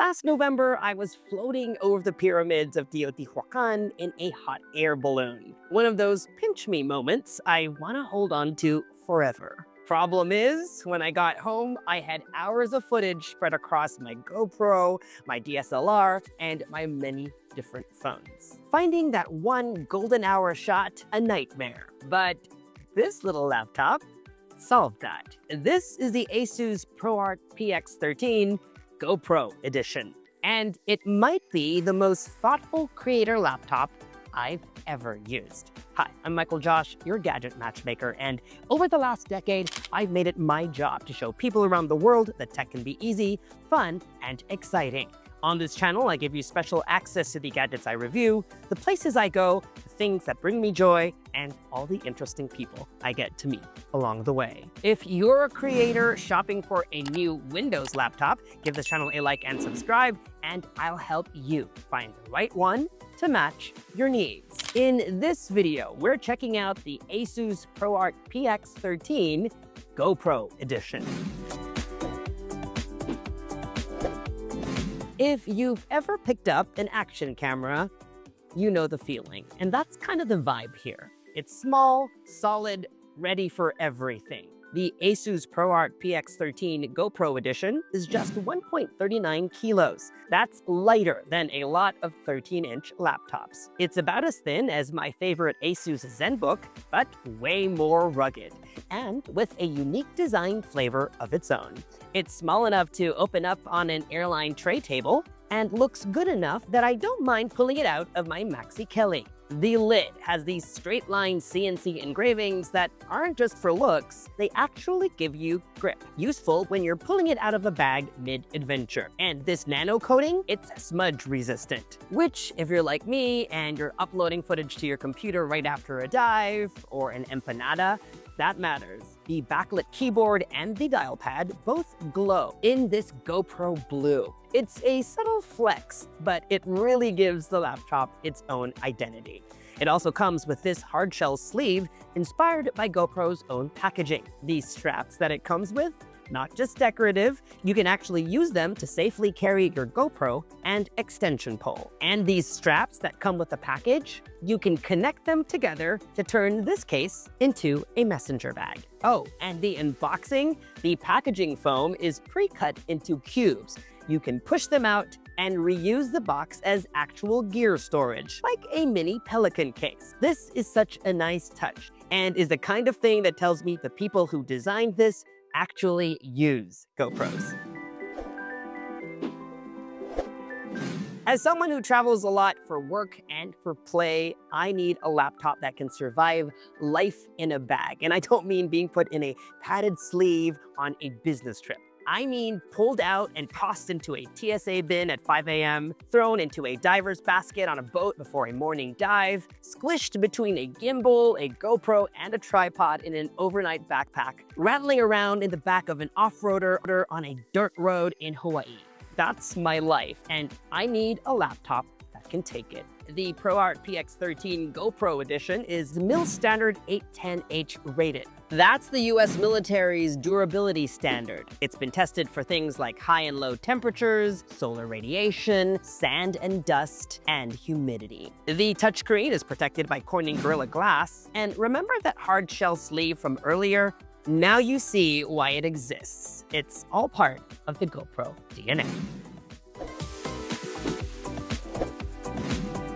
Last November, I was floating over the pyramids of Teotihuacan in a hot air balloon. One of those pinch me moments I want to hold on to forever. Problem is, when I got home, I had hours of footage spread across my GoPro, my DSLR, and my many different phones. Finding that one golden hour shot, a nightmare. But this little laptop solved that. This is the ASUS ProArt PX13 GoPro edition. And it might be the most thoughtful creator laptop I've ever used. Hi, I'm MICHAELJOSH, your gadget matchmaker, and over the last decade, I've made it my job to show people around the world that tech can be easy, fun, and exciting. On this channel, I give you special access to the gadgets I review, the places I go, the things that bring me joy, and all the interesting people I get to meet along the way. If you're a creator shopping for a new Windows laptop, give this channel a like and subscribe, and I'll help you find the right one to match your needs. In this video, we're checking out the ASUS ProArt PX13 GoPro edition. If you've ever picked up an action camera, you know the feeling. And that's kind of the vibe here. It's small, solid, ready for everything. The ASUS ProArt PX13 GoPro edition is just 1.39 kilos. That's lighter than a lot of 13-inch laptops. It's about as thin as my favorite ASUS ZenBook, but way more rugged, and with a unique design flavor of its own. It's small enough to open up on an airline tray table, and looks good enough that I don't mind pulling it out of my Maxi Kelly. The lid has these straight line CNC engravings that aren't just for looks, they actually give you grip. Useful when you're pulling it out of a bag mid-adventure. And this nano coating, it's smudge resistant, which if you're like me and you're uploading footage to your computer right after a dive or an empanada, that matters. The backlit keyboard and the dial pad both glow in this GoPro blue. It's a subtle flex, but it really gives the laptop its own identity. It also comes with this hardshell sleeve inspired by GoPro's own packaging. These straps that it comes with, not just decorative, you can actually use them to safely carry your GoPro and extension pole. And these straps that come with the package, you can connect them together to turn this case into a messenger bag. Oh, and the unboxing, the packaging foam is pre-cut into cubes. You can push them out and reuse the box as actual gear storage, like a mini Pelican case. This is such a nice touch, and is the kind of thing that tells me the people who designed this actually use GoPros. As someone who travels a lot for work and for play, I need a laptop that can survive life in a bag. And I don't mean being put in a padded sleeve on a business trip. I mean pulled out and tossed into a TSA bin at 5 a.m., thrown into a diver's basket on a boat before a morning dive, squished between a gimbal, a GoPro, and a tripod in an overnight backpack, rattling around in the back of an off-roader on a dirt road in Hawaii. That's my life, and I need a laptop that can take it. The ProArt PX13 GoPro edition is mil standard 810H rated. That's the US military's durability standard. It's been tested for things like high and low temperatures, solar radiation, sand and dust, and humidity. The touchscreen is protected by Corning Gorilla Glass, and remember that hard shell sleeve from earlier? Now you see why it exists. It's all part of the GoPro DNA.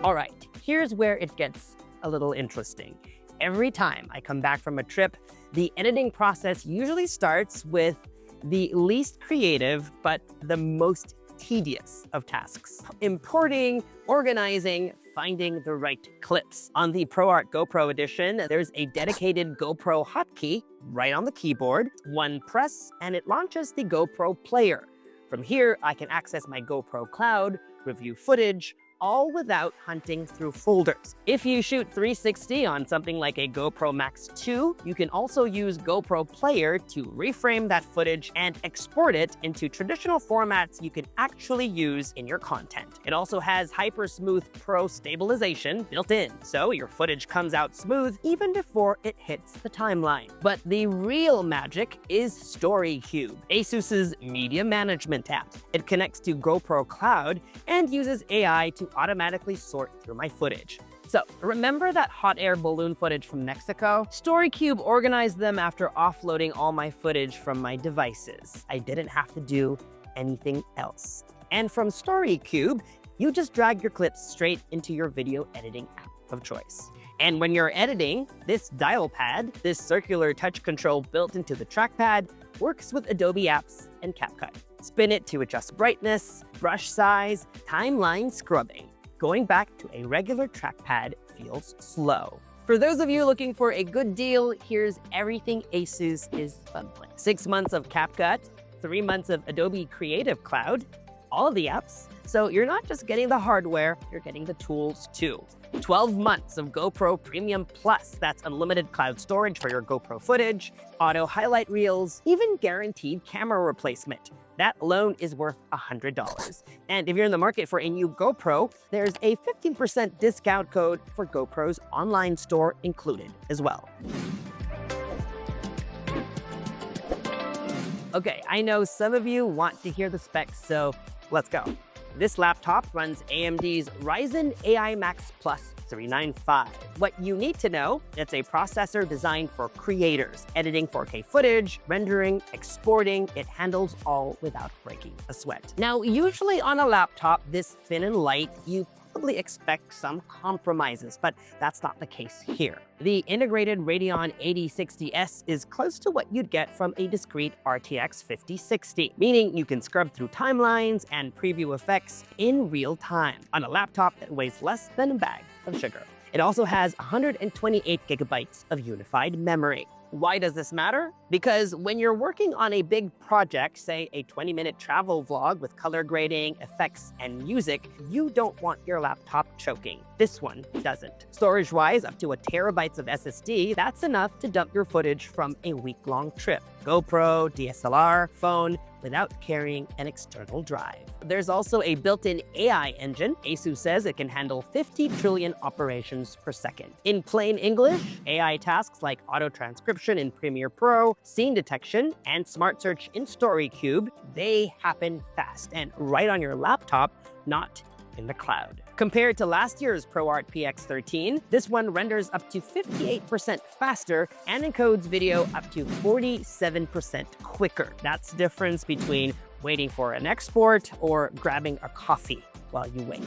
All right, here's where it gets a little interesting. Every time I come back from a trip, the editing process usually starts with the least creative, but the most tedious of tasks. Importing, organizing, finding the right clips. On the ProArt GoPro edition, there's a dedicated GoPro hotkey right on the keyboard. One press, and it launches the GoPro player. From here, I can access my GoPro cloud, review footage, all without hunting through folders. If you shoot 360 on something like a GoPro Max 2, you can also use GoPro Player to reframe that footage and export it into traditional formats you can actually use in your content. It also has Hyper Smooth Pro stabilization built in, so your footage comes out smooth even before it hits the timeline. But the real magic is StoryCube, ASUS's media management app. It connects to GoPro Cloud and uses AI to automatically sort through my footage. So, remember that hot air balloon footage from Mexico? StoryCube organized them after offloading all my footage from my devices. I didn't have to do anything else. And from StoryCube, you just drag your clips straight into your video editing app of choice. And when you're editing, this dial pad, this circular touch control built into the trackpad, works with Adobe apps and CapCut. Spin it to adjust brightness, brush size, timeline scrubbing. Going back to a regular trackpad feels slow. For those of you looking for a good deal, here's everything ASUS is bundling. 6 months of CapCut, 3 months of Adobe Creative Cloud, all of the apps. So you're not just getting the hardware, you're getting the tools too. 12 months of GoPro Premium Plus, that's unlimited cloud storage for your GoPro footage, auto highlight reels, even guaranteed camera replacement. That alone is worth $100. And if you're in the market for a new GoPro, there's a 15% discount code for GoPro's online store included as well. Okay, I know some of you want to hear the specs, so let's go. This laptop runs AMD's Ryzen AI Max Plus 395. What you need to know, it's a processor designed for creators, editing 4K footage, rendering, exporting. It handles all without breaking a sweat. Now, usually on a laptop this thin and light, you probably expect some compromises, but that's not the case here. The integrated Radeon 8060S is close to what you'd get from a discrete RTX 5060, meaning you can scrub through timelines and preview effects in real time on a laptop that weighs less than a bag of sugar. It also has 128 gigabytes of unified memory. Why does this matter? Because when you're working on a big project, say a 20-minute travel vlog with color grading, effects, and music, you don't want your laptop choking. This one doesn't. Storage-wise, up to 1 terabyte of SSD, that's enough to dump your footage from a week-long trip. GoPro, DSLR, phone, without carrying an external drive. There's also a built-in AI engine. ASUS says it can handle 50 trillion operations per second. In plain English, AI tasks like auto-transcription in Premiere Pro, scene detection, and smart search in StoryCube, they happen fast and right on your laptop, not in the cloud. Compared to last year's ProArt PX13, this one renders up to 58% faster and encodes video up to 47% quicker. That's the difference between waiting for an export or grabbing a coffee while you wait.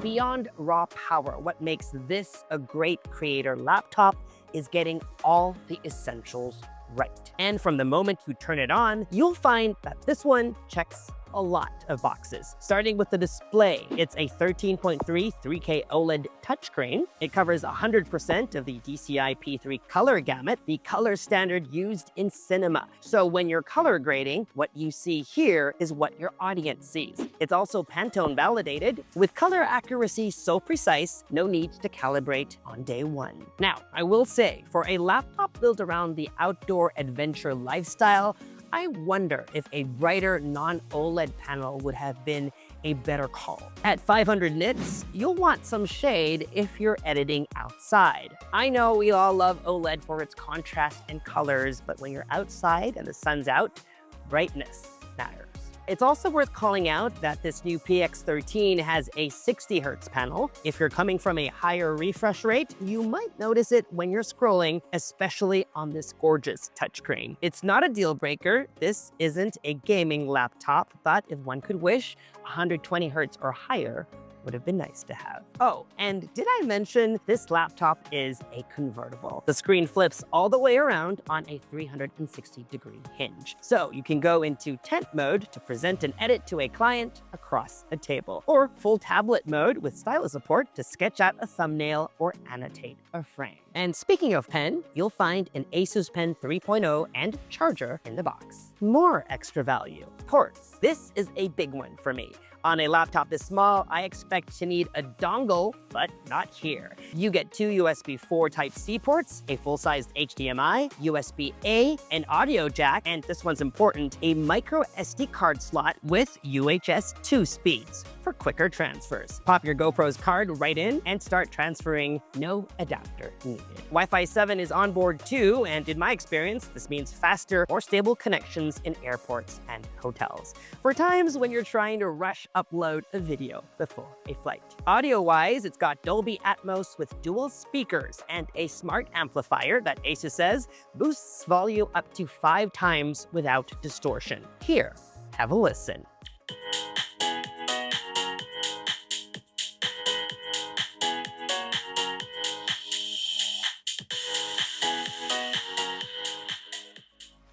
Beyond raw power, what makes this a great creator laptop is getting all the essentials right. And from the moment you turn it on, you'll find that this one checks a lot of boxes. Starting with the display, it's a 13.3 3K OLED touchscreen. It covers 100% of the DCI P3 color gamut, the color standard used in cinema. So when you're color grading, what you see here is what your audience sees. It's also Pantone validated, with color accuracy so precise, no need to calibrate on day one. Now, I will say, for a laptop built around the outdoor adventure lifestyle, I wonder if a brighter non-OLED panel would have been a better call. At 500 nits, you'll want some shade if you're editing outside. I know we all love OLED for its contrast and colors, but when you're outside and the sun's out, brightness matters. It's also worth calling out that this new PX13 has a 60 Hz panel. If you're coming from a higher refresh rate, you might notice it when you're scrolling, especially on this gorgeous touchscreen. It's not a deal breaker. This isn't a gaming laptop, but if one could wish, 120 Hz or higher would have been nice to have. Oh, and did I mention this laptop is a convertible? The screen flips all the way around on a 360-degree hinge. So you can go into tent mode to present and edit to a client across a table, or full tablet mode with stylus support to sketch out a thumbnail or annotate a frame. And speaking of pen, you'll find an ASUS Pen 3.0 and charger in the box. More extra value. Ports. This is a big one for me. On a laptop this small, I expect to need a dongle, but not here. You get two USB 4 Type-C ports, a full-sized HDMI, USB-A, an audio jack, and this one's important, a micro SD card slot with UHS 2 speeds for quicker transfers. Pop your GoPro's card right in and start transferring, no adapter needed. Wi-Fi 7 is on board too, and in my experience, this means faster, more stable connections in airports and hotels. For times when you're trying to rush upload a video before a flight. Audio-wise, it's got Dolby Atmos with dual speakers and a smart amplifier that ASUS says boosts volume up to 5 times without distortion. Here, have a listen.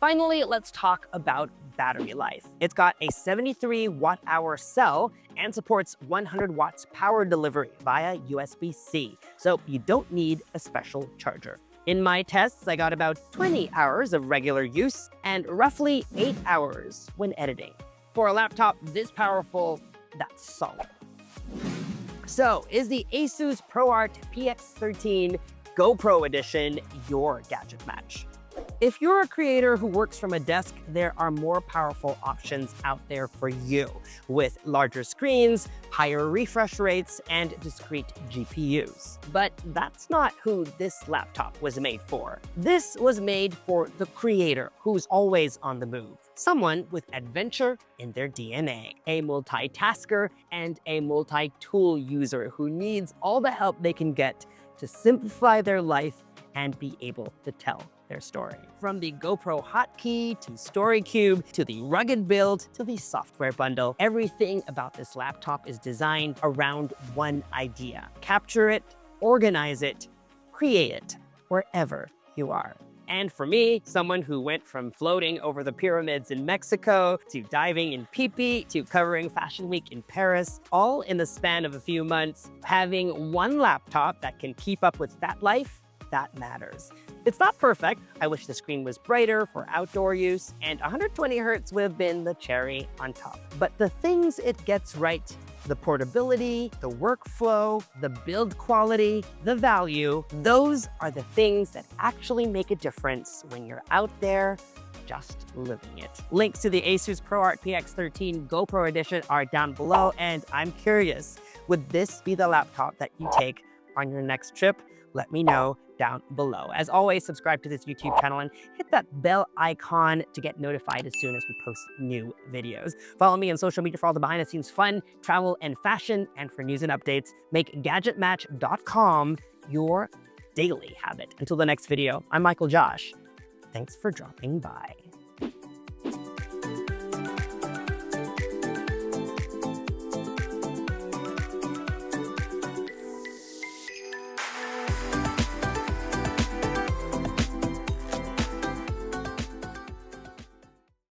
Finally, let's talk about battery life. It's got a 73 watt-hour cell and supports 100 watts power delivery via USB-C, so you don't need a special charger. In my tests, I got about 20 hours of regular use and roughly 8 hours when editing. For a laptop this powerful, that's solid. So, is the ASUS ProArt PX13 GoPro Edition your gadget match? If you're a creator who works from a desk, there are more powerful options out there for you, with larger screens, higher refresh rates, and discrete GPUs. But that's not who this laptop was made for. This was made for the creator who's always on the move. Someone with adventure in their DNA, a multitasker and a multi-tool user who needs all the help they can get to simplify their life and be able to tell their story. From the GoPro hotkey to StoryCube to the rugged build to the software bundle, everything about this laptop is designed around one idea. Capture it, organize it, create it wherever you are. And for me, someone who went from floating over the pyramids in Mexico to diving in Phi to covering Fashion Week in Paris, all in the span of a few months, having one laptop that can keep up with that life, that matters. It's not perfect. I wish the screen was brighter for outdoor use, and 120 Hz would have been the cherry on top. But the things it gets right, the portability, the workflow, the build quality, the value, those are the things that actually make a difference when you're out there just living it. Links to the ASUS ProArt PX13 GoPro Edition are down below, and I'm curious, would this be the laptop that you take on your next trip? Let me know down below. As always, subscribe to this YouTube channel and hit that bell icon to get notified as soon as we post new videos. Follow me on social media for all the behind-the-scenes fun, travel, and fashion. And for news and updates, make GadgetMatch.com your daily habit. Until the next video, I'm MICHAELJOSH. Thanks for dropping by.